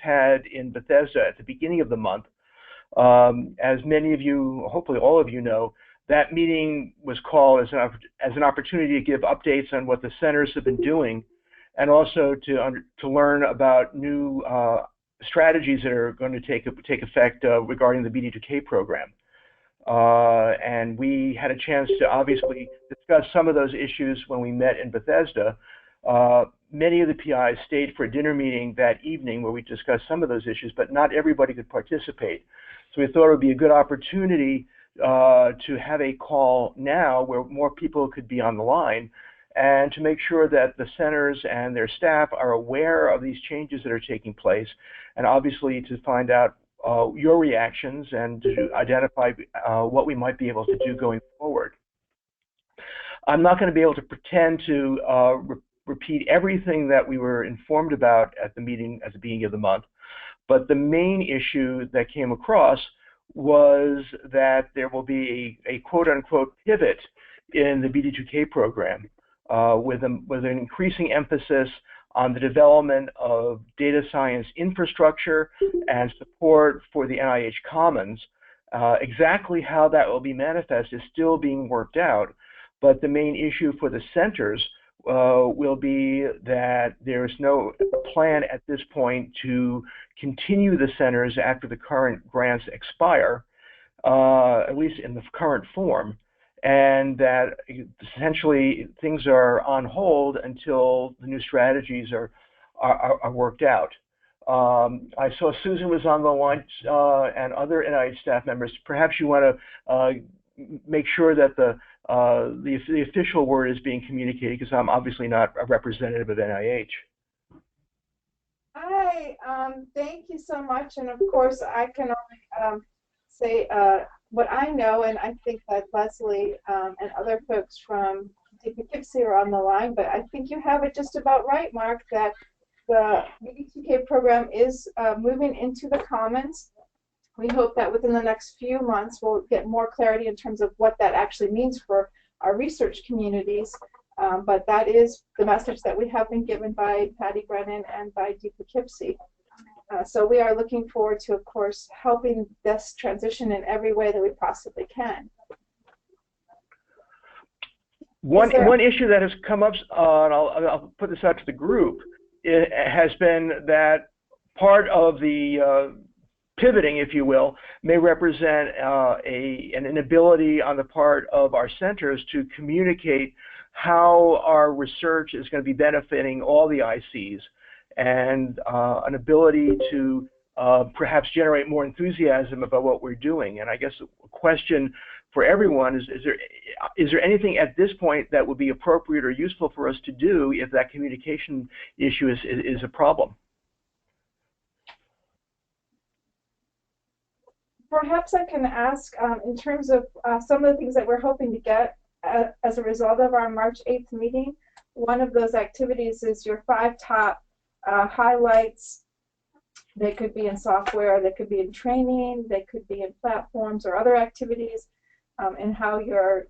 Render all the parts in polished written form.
had in Bethesda at the beginning of the month. As many of you, hopefully all of you know, that meeting was called as an opportunity to give updates on what the centers have been doing, and also to learn about new strategies that are going to take effect regarding the BD2K program. And we had a chance to obviously discuss some of those issues when we met in Bethesda. Many of the PIs stayed for a dinner meeting that evening where we discussed some of those issues, but not everybody could participate. So we thought it would be a good opportunity to have a call now where more people could be on the line, and to make sure that the centers and their staff are aware of these changes that are taking place, and obviously to find out your reactions and to identify what we might be able to do going forward. I'm not going to be able to pretend to repeat everything that we were informed about at the meeting at the beginning of the month, but the main issue that came across was that there will be a quote-unquote pivot in the BD2K program with an increasing emphasis on the development of data science infrastructure and support for the NIH Commons. Exactly how that will be manifest is still being worked out, but the main issue for the centers will be that there is no plan at this point to continue the centers after the current grants expire, at least in the current form, and that essentially things are on hold until the new strategies are worked out. I saw Susan was on the line and other NIH staff members. Perhaps you want to make sure that the official word is being communicated, because I'm obviously not a representative of NIH. Hi, thank you so much. And of course, I can only say what I know, and I think that Leslie and other folks from Poughkeepsie are on the line, but I think you have it just about right, Mark, that the BD2K program is moving into the Commons. We hope that within the next few months we'll get more clarity in terms of what that actually means for our research communities. But that is the message that we have been given by Patty Brennan and by Poughkeepsie. So we are looking forward to, of course, helping this transition in every way that we possibly can. One issue that has come up, and I'll put this out to the group, it has been that part of the pivoting, if you will, may represent an inability on the part of our centers to communicate how our research is going to be benefiting all the ICs, and an ability to perhaps generate more enthusiasm about what we're doing. And I guess a question for everyone is there anything at this point that would be appropriate or useful for us to do if that communication issue is a problem? Perhaps I can ask in terms of some of the things that we're hoping to get as a result of our March 8th meeting. One of those activities is your 5 top highlights. They could be in software, they could be in training, they could be in platforms or other activities, and how you're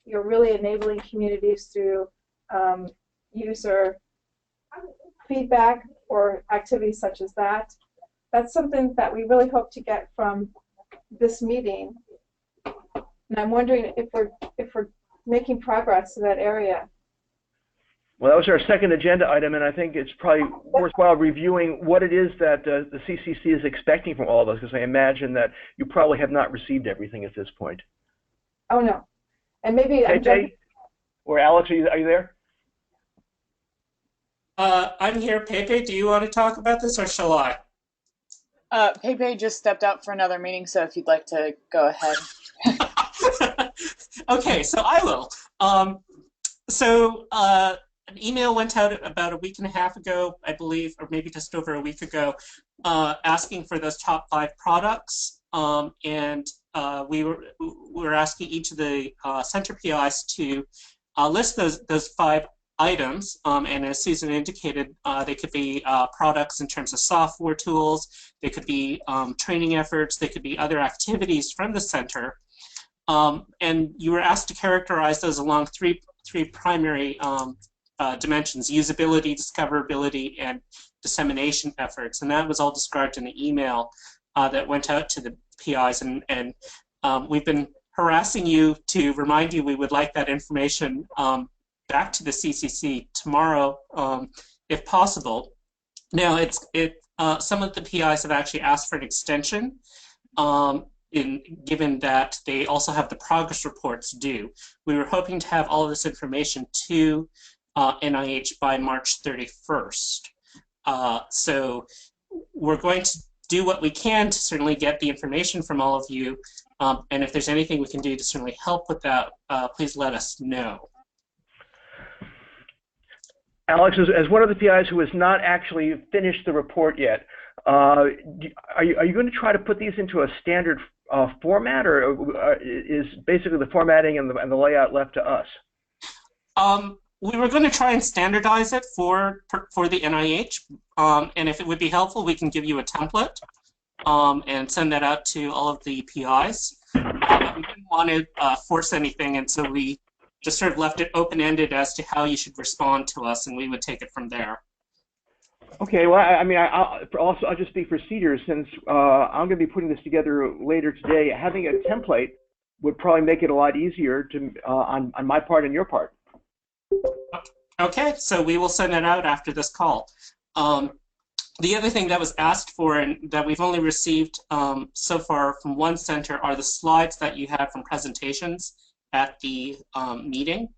really enabling communities through user feedback or activities such as that. That's something that we really hope to get from this meeting, and I'm wondering if we're making progress in that area. Well, that was our second agenda item, and I think it's probably worthwhile reviewing what it is that the CCC is expecting from all of us, because I imagine that you probably have not received everything at this point. Oh no, and maybe Pepe or Alex, are you there? I'm here. Pepe, do you want to talk about this, or shall I? Pepe just stepped out for another meeting, so if you'd like to go ahead. Okay, so I will. An email went out about a week and a half ago, I believe, or maybe just over a week ago, asking for those top 5 products, and we were asking each of the center PIs to list those 5 items, and as Susan indicated, they could be products in terms of software tools, they could be training efforts, they could be other activities from the center, and you were asked to characterize those along three primary dimensions: usability, discoverability, and dissemination efforts, and that was all described in the email that went out to the PIs, and we've been harassing you to remind you we would like that information back to the CCC tomorrow, if possible. Now, some of the PIs have actually asked for an extension, given that they also have the progress reports due. We were hoping to have all of this information to NIH by March 31st. So we're going to do what we can to certainly get the information from all of you, and if there's anything we can do to certainly help with that, please let us know. Alex, as one of the PIs who has not actually finished the report yet, are you going to try to put these into a standard format, or is basically the formatting and the layout left to us? We were going to try and standardize it for the NIH, and if it would be helpful, we can give you a template and send that out to all of the PIs. We didn't want to force anything, and so we just sort of left it open-ended as to how you should respond to us, and we would take it from there. Okay, well, I mean, I'll just speak for Cedar, since I'm going to be putting this together later today. Having a template would probably make it a lot easier to on my part and your part. Okay, so we will send that out after this call. The other thing that was asked for and that we've only received so far from one center are the slides that you had from presentations at the meeting.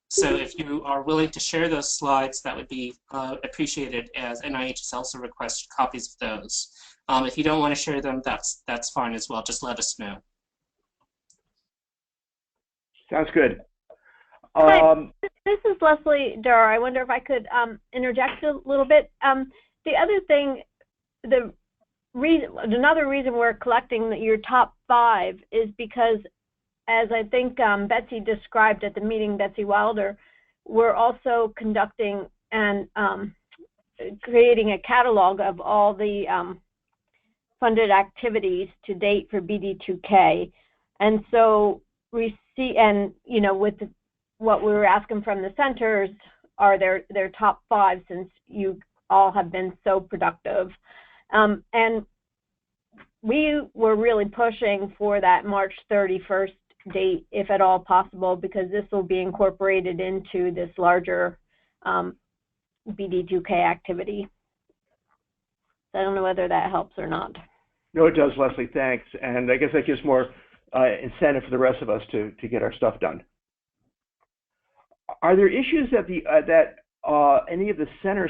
So if you are willing to share those slides, that would be appreciated, as NIH has also requested copies of those. If you don't want to share them, that's fine as well. Just let us know. Sounds good. Hi, this is Leslie Durr. I wonder if I could interject a little bit. The other thing, another reason we're collecting your top 5 is because, as I think Betsy described at the meeting, Betsy Wilder, we're also conducting and creating a catalog of all the funded activities to date for BD2K. And so we see, and you know, with what we were asking from the centers are their top 5, since you all have been so productive. And we were really pushing for that March 31st date, if at all possible, because this will be incorporated into this larger BD2K activity. So I don't know whether that helps or not. No, it does, Leslie. Thanks. And I guess that gives more incentive for the rest of us to get our stuff done. Are there issues that any of the center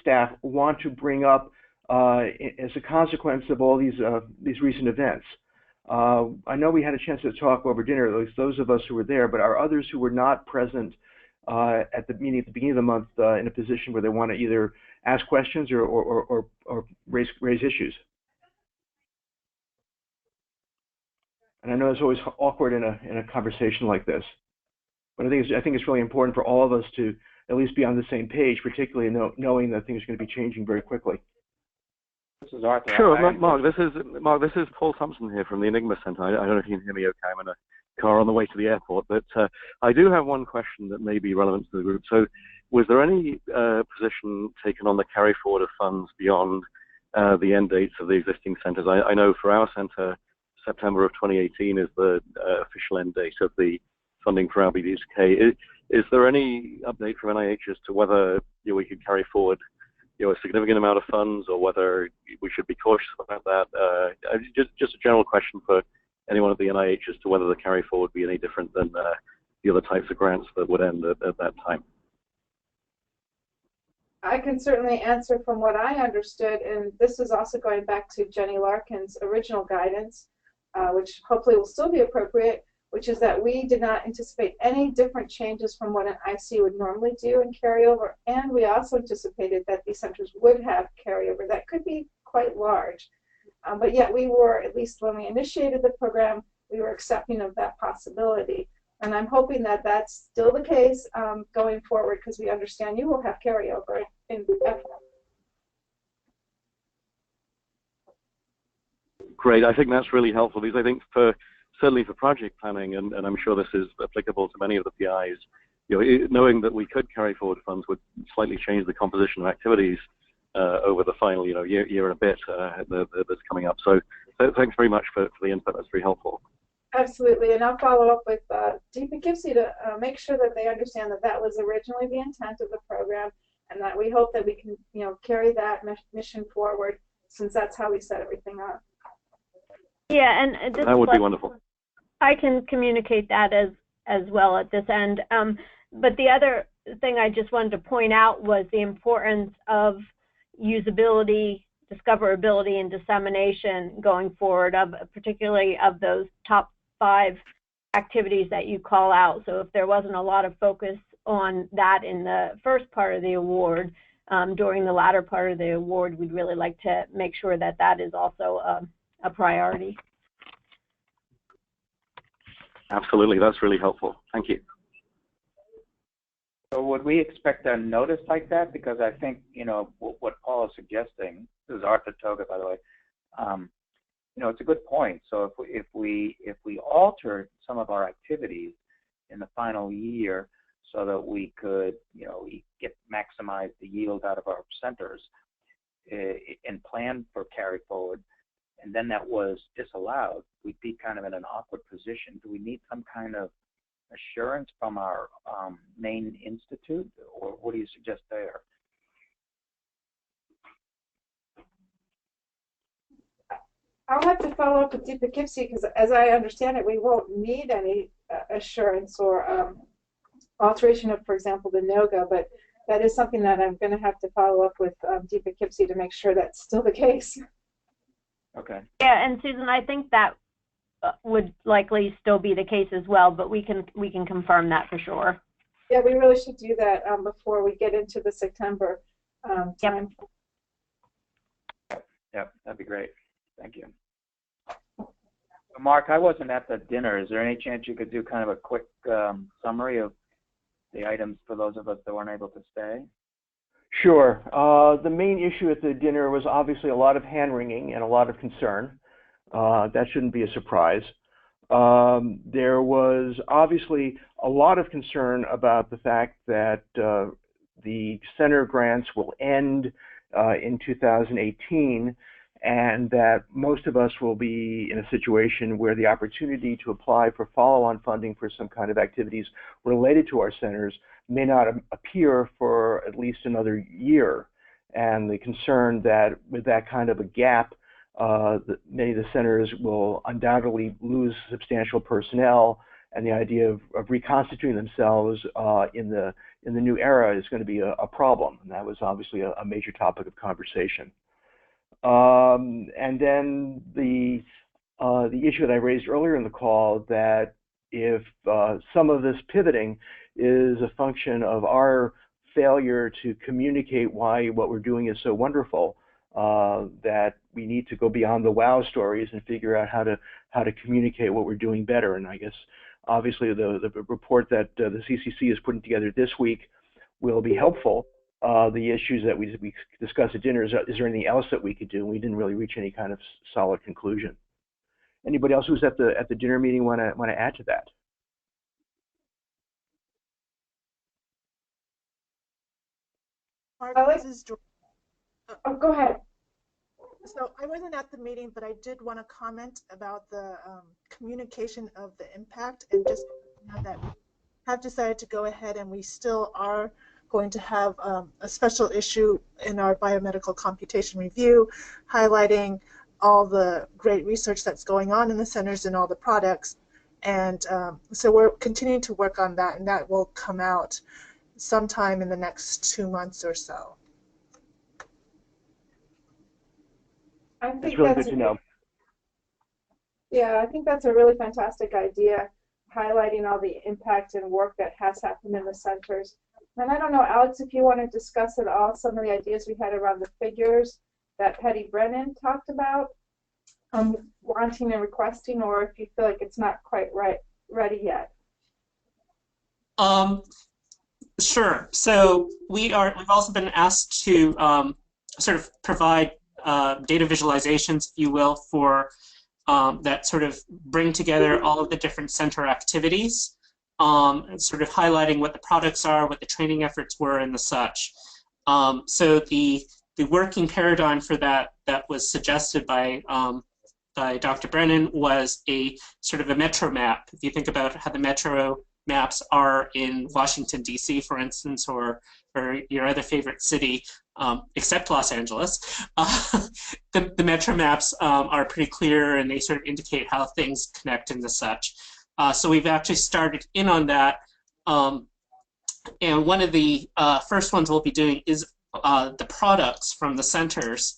staff want to bring up as a consequence of all these recent events? I know we had a chance to talk over dinner, at least those of us who were there, but are others who were not present at the meeting at the beginning of the month in a position where they want to either ask questions or raise issues? And I know it's always awkward in a conversation like this, but I think it's really important for all of us to at least be on the same page, particularly knowing that things are going to be changing very quickly. This is Arthur. Sure, Mark. This is Paul Thompson here from the Enigma Center. I don't know if you can hear me okay. I'm in a car on the way to the airport, but I do have one question that may be relevant to the group. So, was there any position taken on the carry forward of funds beyond the end dates of the existing centers? I know for our center, September of 2018 is the official end date of the funding for our BD2K. Is there any update from NIH as to whether we could carry forward a significant amount of funds, or whether we should be cautious about that? Just a general question for anyone at the NIH as to whether the carry forward would be any different than the other types of grants that would end at that time. I can certainly answer from what I understood, and this is also going back to Jenny Larkin's original guidance, which hopefully will still be appropriate, which is that we did not anticipate any different changes from what an IC would normally do in carryover, and we also anticipated that these centers would have carryover that could be quite large. But yet we were, at least when we initiated the program, we were accepting of that possibility. And I'm hoping that that's still the case going forward, because we understand you will have carryover in F1. Great, I think that's really helpful, because I think certainly for project planning, and I'm sure this is applicable to many of the PIs, knowing that we could carry forward funds would slightly change the composition of activities over the final year and a bit that's coming up. So thanks very much for the input. That's very helpful. Absolutely, and I'll follow up with Deep Poughkeepsie to make sure that they understand that that was originally the intent of the program, and that we hope that we can, carry that mission forward, since that's how we set everything up. Yeah, and that would be wonderful. I can communicate that as well at this end. But the other thing I just wanted to point out was the importance of usability, discoverability, and dissemination going forward, particularly of those top 5 activities that you call out. So if there wasn't a lot of focus on that in the first part of the award, during the latter part of the award, we'd really like to make sure that that is also a priority. Absolutely, that's really helpful. Thank you. So would we expect a notice like that? Because I think, what Paul is suggesting, this is Arthur Toga, by the way, it's a good point. So if we alter some of our activities in the final year so that we could, maximize the yield out of our centers and plan for carry forward, and then that was disallowed, we'd be kind of in an awkward position. Do we need some kind of assurance from our main institute, or what do you suggest there? I'll have to follow up with Deep Poughkeepsie, because as I understand it, we won't need any assurance or alteration of, for example, the NOGA, but that is something that I'm going to have to follow up with Deep Poughkeepsie to make sure that's still the case. Okay. Yeah, and Susan, I think that would likely still be the case as well, but we can confirm that for sure. Yeah, we really should do that before we get into the September time. Yep, that'd be great. Thank you. Mark, I wasn't at the dinner. Is there any chance you could do kind of a quick summary of the items for those of us that weren't able to stay? Sure. The main issue at the dinner was obviously a lot of hand-wringing and a lot of concern. That shouldn't be a surprise. There was obviously a lot of concern about the fact that the center grants will end in 2018, and that most of us will be in a situation where the opportunity to apply for follow-on funding for some kind of activities related to our centers may not appear for at least another year. And the concern that with that kind of a gap, many of the centers will undoubtedly lose substantial personnel, and the idea of reconstituting themselves in the new era is going to be a problem. And that was obviously a major topic of conversation. And then the issue that I raised earlier in the call, that if some of this pivoting is a function of our failure to communicate why what we're doing is so wonderful, that we need to go beyond the wow stories and figure out how to communicate what we're doing better. And I guess obviously the report that the CCC is putting together this week will be helpful. The issues that we discussed at dinner, is there anything else that we could do? And we didn't really reach any kind of solid conclusion. Anybody else who's at the dinner meeting want to add to that? This is George. Oh, go ahead. So I wasn't at the meeting, but I did want to comment about the communication of the impact, and just that we have decided to go ahead, and we still are going to have a special issue in our biomedical computation review highlighting all the great research that's going on in the centers and all the products. And so we're continuing to work on that, and that will come out sometime in the next 2 months or so. I think It's really good to know. Yeah, I think that's a really fantastic idea, highlighting all the impact and work that has happened in the centers. And I don't know, Alex, if you want to discuss at all some of the ideas we had around the figures that Patty Brennan talked about, wanting and requesting, or if you feel like it's not quite ready yet. Sure. So we've also been asked to sort of provide data visualizations, if you will, for that sort of bring together all of the different center activities, and sort of highlighting what the products are, what the training efforts were, and the such. So the working paradigm for that was suggested by Dr. Brennan was a sort of a metro map. If you think about how the metro maps are in Washington, D.C., for instance, or your other favorite city, except Los Angeles, the metro maps are pretty clear, and they sort of indicate how things connect and such. So we've actually started in on that. And one of the first ones we'll be doing is the products from the centers.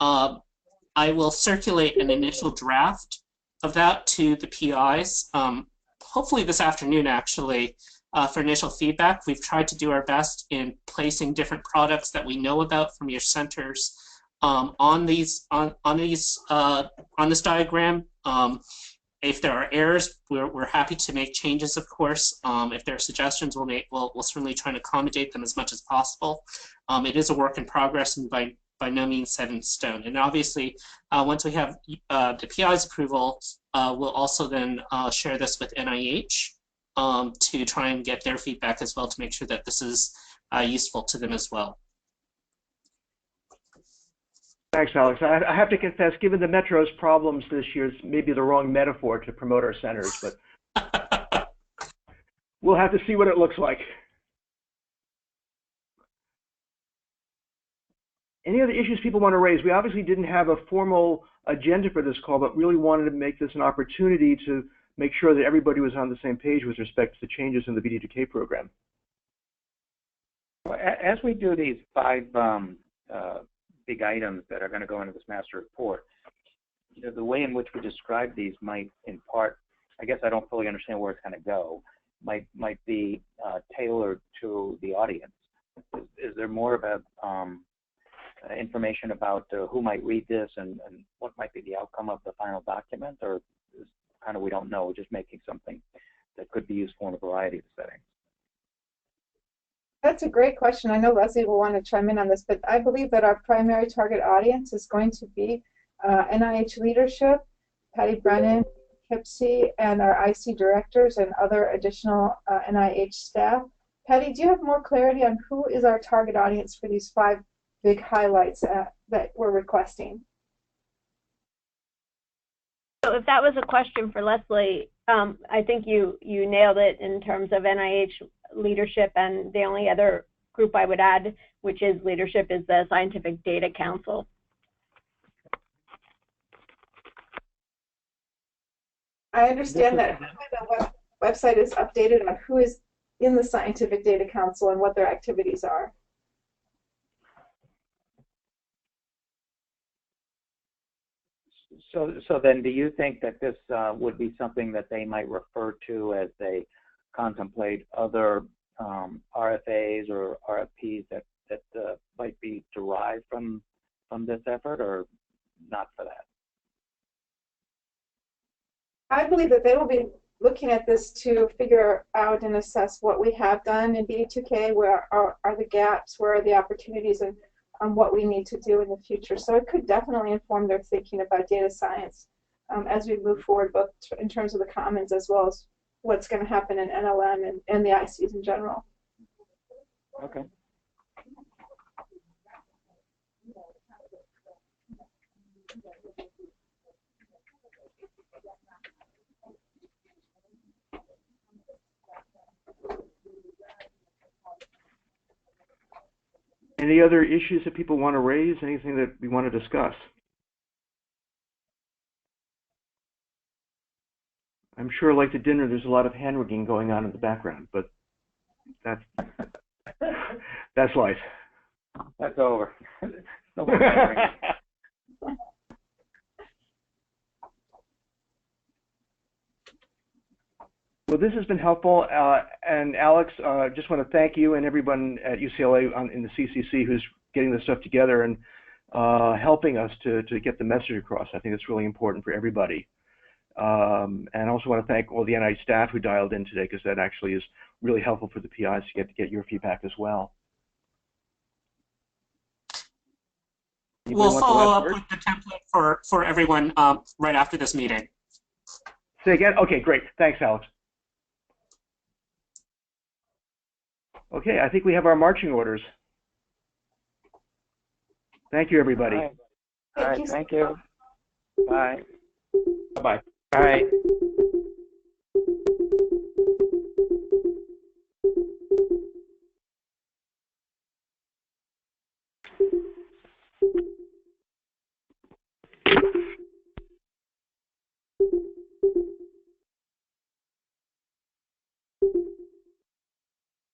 I will circulate an initial draft of that to the PIs, hopefully this afternoon, actually, for initial feedback. We've tried to do our best in placing different products that we know about from your centers on this diagram. If there are errors, we're happy to make changes, of course. If there are suggestions, we'll certainly try and accommodate them as much as possible. It is a work in progress and by no means set in stone. And obviously, once we have the PI's approval, we'll also then share this with NIH to try and get their feedback as well to make sure that this is useful to them as well. Thanks, Alex. I have to confess, given the Metro's problems this year, it's maybe the wrong metaphor to promote our centers, but we'll have to see what it looks like. Any other issues people want to raise? We obviously didn't have a formal agenda for this call, but really wanted to make this an opportunity to make sure that everybody was on the same page with respect to the changes in the BD2K program. Well, as we do these 5 big items that are going to go into this master report, you know, the way in which we describe these might, in part, I guess I don't fully understand where it's going to go, might be tailored to the audience. Is there more about information about who might read this and what might be the outcome of the final document, or is kind of we don't know, just making something that could be useful in a variety of settings? That's a great question. I know Leslie will want to chime in on this, but I believe that our primary target audience is going to be NIH leadership, Patty Brennan, KIPSI, and our IC directors and other additional NIH staff. Patty, do you have more clarity on who is our target audience for these 5 big highlights that we're requesting? So if that was a question for Leslie, I think you nailed it in terms of NIH leadership, and the only other group I would add, which is leadership, is the Scientific Data Council. I understand that the website is updated on who is in the Scientific Data Council and what their activities are. So then, do you think that this would be something that they might refer to as they contemplate other RFAs or RFPs that might be derived from this effort, or not for that? I believe that they will be looking at this to figure out and assess what we have done in BD2K, where are the gaps, where are the opportunities, and what we need to do in the future. So it could definitely inform their thinking about data science as we move forward, both in terms of the commons as well as what's going to happen in NLM and the ICs in general. Okay. Any other issues that people want to raise? Anything that we want to discuss? I'm sure, like the dinner, there's a lot of hand-wringing going on in the background, but that's life. That's over. Well, this has been helpful, and Alex, just want to thank you and everyone at UCLA in the CCC who's getting this stuff together and helping us to get the message across. I think it's really important for everybody. And I also want to thank all the NIH staff who dialed in today, because that actually is really helpful for the PIs to get your feedback as well. We'll follow up with the template for everyone right after this meeting. Say again? Okay, great. Thanks, Alex. Okay, I think we have our marching orders. Thank you, everybody. All right. Thank you. Bye. Bye-bye. Bye.